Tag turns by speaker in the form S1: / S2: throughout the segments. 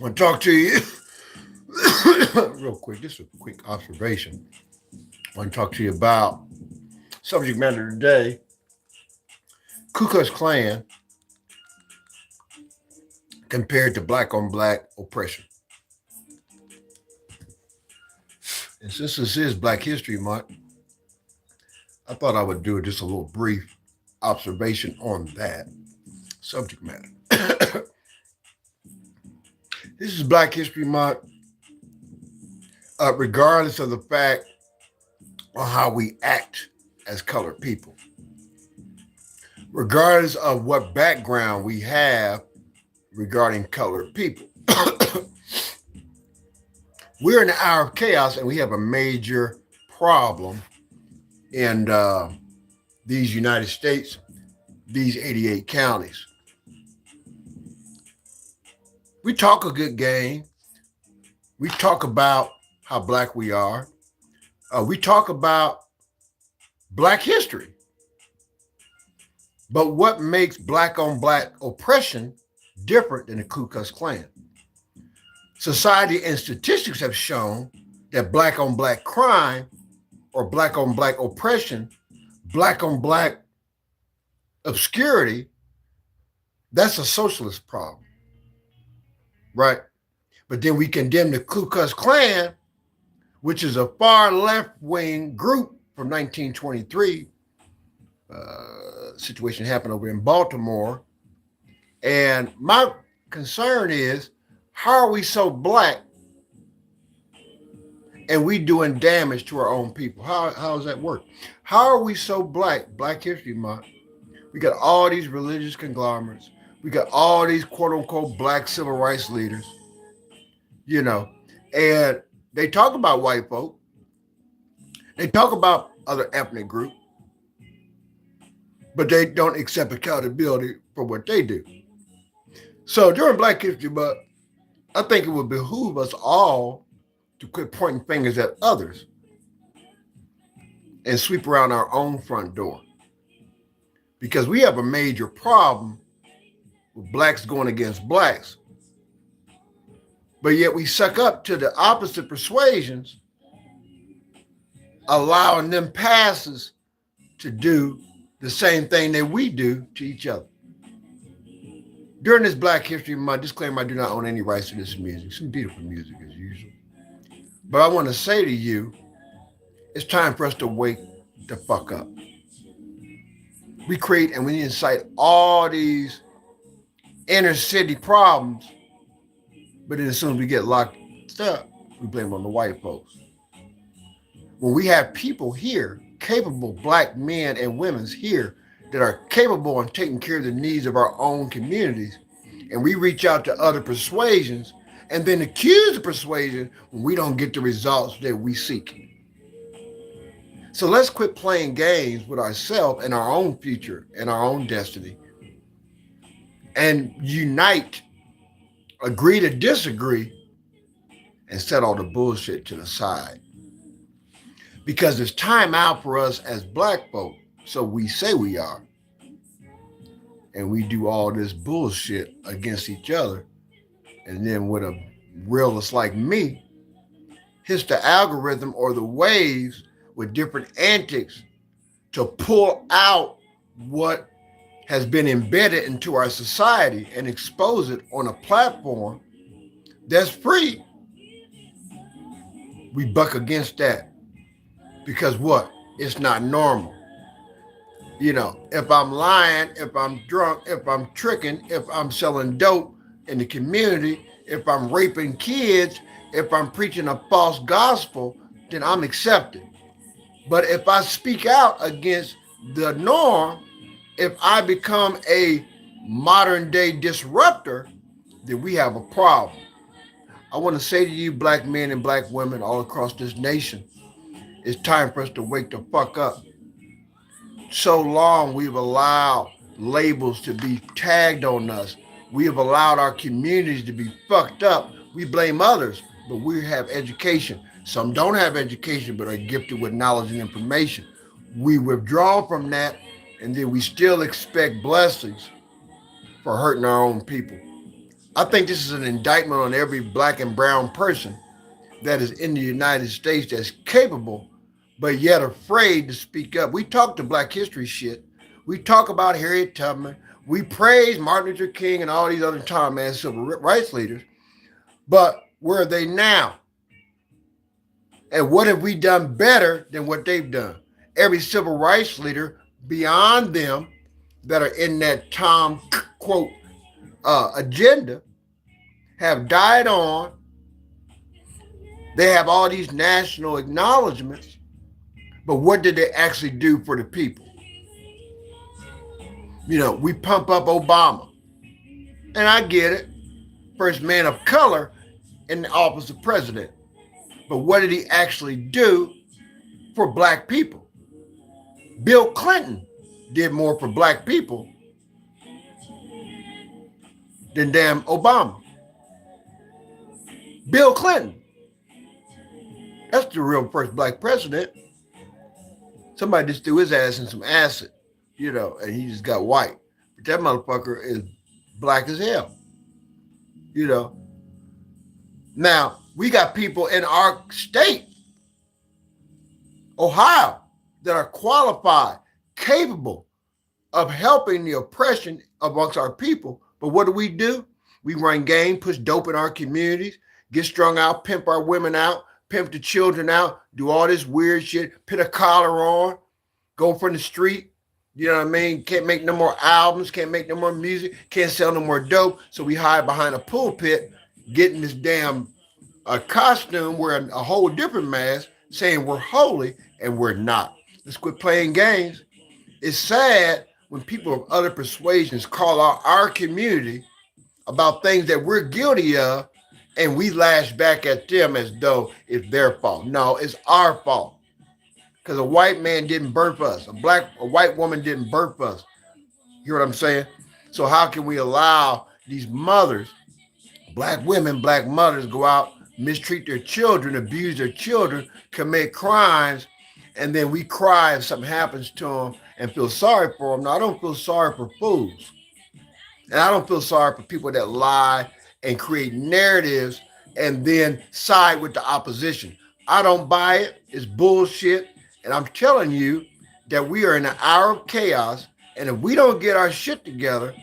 S1: I want to talk to you real quick. Just a quick observation. I want to talk to you about subject matter today. Ku Klux Klan compared to black on black oppression. And since this is Black History Month, I thought I would do just a little brief observation on that subject matter. This is Black History Month, regardless of the fact on how we act as colored people, regardless of what background we have regarding colored people. We're in an hour of chaos, and we have a major problem in these United States, these 88 counties. We talk a good game. We talk about how black we are. We talk about black history. But what makes black on black oppression different than the Ku Klux Klan? Society and statistics have shown that black on black crime or black on black oppression, black on black obscurity, that's a socialist problem, right? But then we condemn the Ku Klux Klan, which is a far left-wing group from 1923. Situation happened over in Baltimore. And my concern is, how are we so black and we doing damage to our own people? How does that work? How are we so black? Black History Month. We got all these religious conglomerates. We got all these quote unquote black civil rights leaders, and they talk about white folk. They talk about other ethnic groups, but they don't accept accountability for what they do. So during Black History Month, I think it would behoove us all to quit pointing fingers at others and sweep around our own front door. Because we have a major problem with blacks going against blacks. But yet we suck up to the opposite persuasions, allowing them passes to do the same thing that we do to each other. During this Black History Month, disclaimer, I do not own any rights to this music. Some beautiful music as usual. But I want to say to you, it's time for us to wake the fuck up. We create and we incite all these inner city problems, but then as soon as we get locked up, we blame it on the white folks. When we have people here, capable black men and women here that are capable of taking care of the needs of our own communities, and we reach out to other persuasions and then accuse the persuasion when we don't get the results that we seek. So let's quit playing games with ourselves and our own future and our own destiny and unite, agree to disagree, and set all the bullshit to the side. Because it's time out for us as black folk, so we say we are, and we do all this bullshit against each other, and then with a realist like me hits the algorithm or the waves with different antics to pull out what has been embedded into our society and expose it on a platform that's free. We buck against that because what? It's not normal. If I'm lying, if I'm drunk, if I'm tricking, if I'm selling dope in the community, if I'm raping kids, if I'm preaching a false gospel, then I'm accepted. But if I speak out against the norm, if I become a modern day disruptor, then we have a problem. I want to say to you, black men and black women all across this nation, it's time for us to wake the fuck up. So long we've allowed labels to be tagged on us. We have allowed our communities to be fucked up. We blame others, but we have education. Some don't have education, but are gifted with knowledge and information. We withdraw from that, and then we still expect blessings for hurting our own people. I think this is an indictment on every black and brown person that is in the United States that's capable, but yet afraid to speak up. We talk to Black History shit. We talk about Harriet Tubman. We praise Martin Luther King and all these other time man civil rights leaders. But where are they now? And what have we done better than what they've done? Every civil rights leader beyond them that are in that Tom quote agenda have died on. They have all these national acknowledgments, but what did they actually do for the people? You know, we pump up Obama, and I get it, first man of color in the office of president. But what did he actually do for black people? Bill Clinton did more for black people than damn Obama. Bill Clinton. That's the real first black president. Somebody just threw his ass in some acid, you know, and he just got white. But that motherfucker is black as hell, you know. Now, we got people in our state, Ohio, that are qualified, capable of helping the oppression amongst our people. But what do? We run game, push dope in our communities, get strung out, pimp our women out, pimp the children out, do all this weird shit, put a collar on, go from the street, you know what I mean? Can't make no more albums, can't make no more music, can't sell no more dope. So we hide behind a pulpit, getting this damn costume, wearing a whole different mask, saying we're holy and we're not. Let's quit playing games. It's sad when people of other persuasions call out our community about things that we're guilty of, and we lash back at them as though it's their fault. No, it's our fault. Because a white man didn't birth us. A white woman didn't birth us. You hear what I'm saying? So how can we allow these mothers, black women, black mothers, go out, mistreat their children, abuse their children, commit crimes, and then we cry if something happens to them and feel sorry for them? No, I don't feel sorry for fools. And I don't feel sorry for people that lie and create narratives and then side with the opposition. I don't buy it. It's bullshit. And I'm telling you that we are in an hour of chaos. And if we don't get our shit together,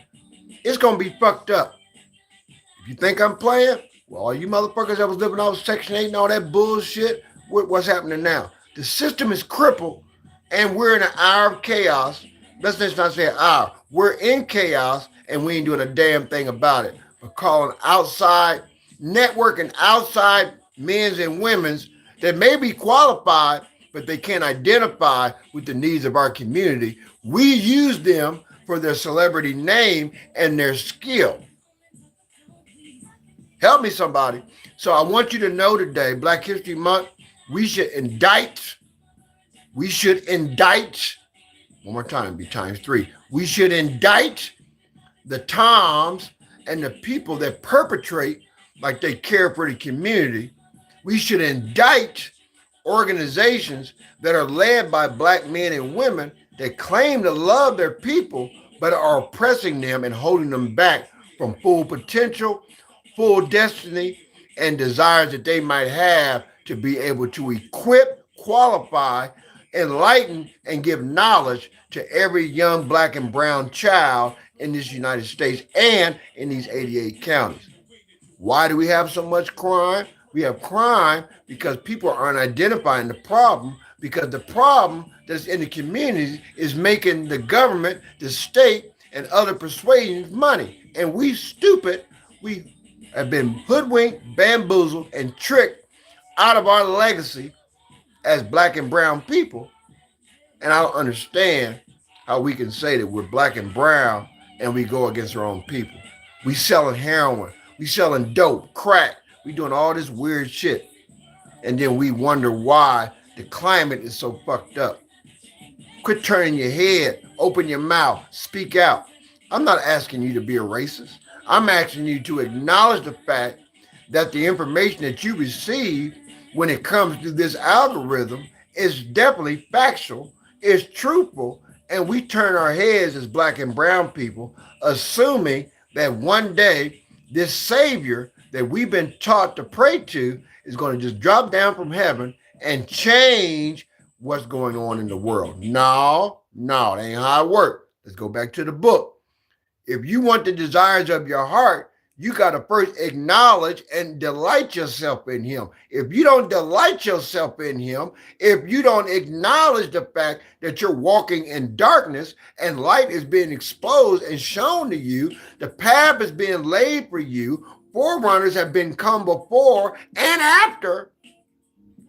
S1: it's going to be fucked up. If you think I'm playing, well, all you motherfuckers that was living off Section 8 and all that bullshit, what's happening now? The system is crippled and we're in an hour of chaos. Let's not say an hour. We're in chaos and we ain't doing a damn thing about it. But calling outside, networking outside men's and women's that may be qualified, but they can't identify with the needs of our community. We use them for their celebrity name and their skill. Help me, somebody. So I want you to know today, Black History Month, we should indict. One more time, be times 3. We should indict the Toms and the people that perpetrate like they care for the community. We should indict organizations that are led by black men and women that claim to love their people, but are oppressing them and holding them back from full potential, full destiny, and desires that they might have to be able to equip, qualify, enlighten, and give knowledge to every young black and brown child in this United States and in these 88 counties. Why do we have so much crime? We have crime because people aren't identifying the problem, because the problem that's in the communities is making the government, the state, and other persuasions money. And we stupid, we have been hoodwinked, bamboozled, and tricked out of our legacy as black and brown people. And I don't understand how we can say that we're black and brown and we go against our own people. We selling heroin, we selling dope, crack, we doing all this weird shit. And then we wonder why the climate is so fucked up. Quit turning your head, open your mouth, speak out. I'm not asking you to be a racist. I'm asking you to acknowledge the fact that the information that you receive when it comes to this algorithm is definitely factual, is truthful, and we turn our heads as black and brown people, assuming that one day this Savior that we've been taught to pray to is going to just drop down from heaven and change what's going on in the world. No, that ain't how it works. Let's go back to the book. If you want the desires of your heart, you got to first acknowledge and delight yourself in him. If you don't delight yourself in him, if you don't acknowledge the fact that you're walking in darkness and light is being exposed and shown to you, the path is being laid for you, forerunners have been come before and after,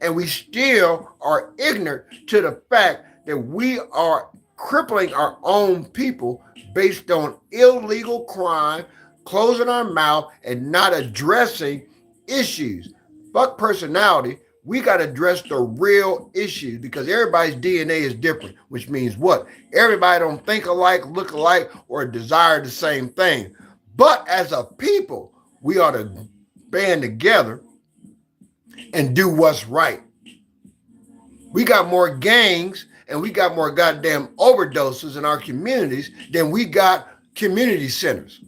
S1: and we still are ignorant to the fact that we are crippling our own people based on illegal crime, closing our mouth, and not addressing issues. Fuck personality. We got to address the real issues because everybody's DNA is different, which means what? Everybody don't think alike, look alike, or desire the same thing. But as a people, we ought to band together and do what's right. We got more gangs and we got more goddamn overdoses in our communities than we got community centers.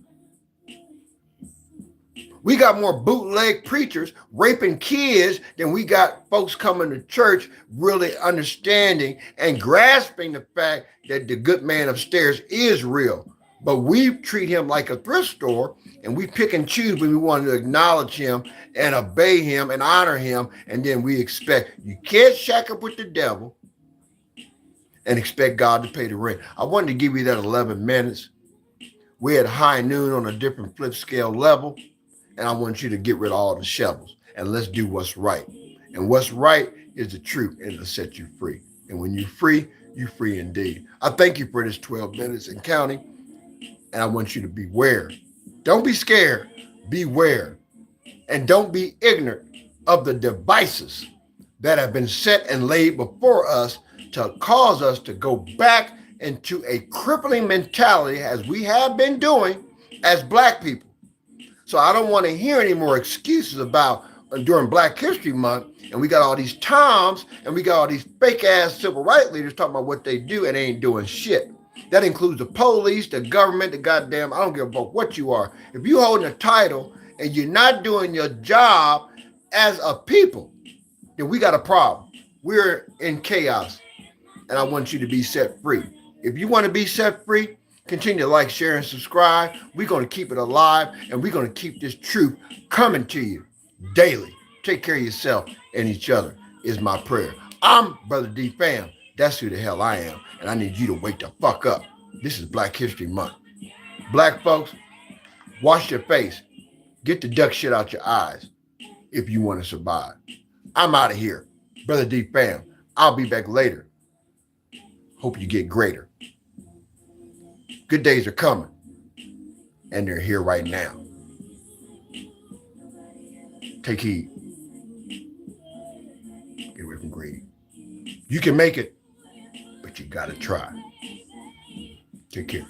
S1: We got more bootleg preachers raping kids than we got folks coming to church really understanding and grasping the fact that the good man upstairs is real. But we treat him like a thrift store and we pick and choose when we want to acknowledge him and obey him and honor him. And then we expect, you can't shack up with the devil and expect God to pay the rent. I wanted to give you that 11 minutes. We're at high noon on a different flip scale level. And I want you to get rid of all the shovels and let's do what's right. And what's right is the truth and it'll set you free. And when you're free indeed. I thank you for this 12 minutes and counting. And I want you to beware. Don't be scared. Beware. And don't be ignorant of the devices that have been set and laid before us to cause us to go back into a crippling mentality as we have been doing as Black people. So I don't want to hear any more excuses about during Black History Month, and we got all these Toms and we got all these fake ass civil rights leaders talking about what they do and they ain't doing shit. That includes the police, the government, the goddamn, I don't give a fuck what you are. If you holding a title and you're not doing your job as a people, then we got a problem. We're in chaos and I want you to be set free. If you want to be set free, continue to like, share, and subscribe. We're going to keep it alive and we're going to keep this truth coming to you daily. Take care of yourself and each other is my prayer. I'm Brother D Fam. That's who the hell I am. And I need you to wake the fuck up. This is Black History Month. Black folks, wash your face. Get the duck shit out your eyes if you want to survive. I'm out of here. Brother D Fam. I'll be back later. Hope you get greater. Good days are coming. And they're here right now. Take heed. Get away from greed. You can make it, but you gotta try. Take care.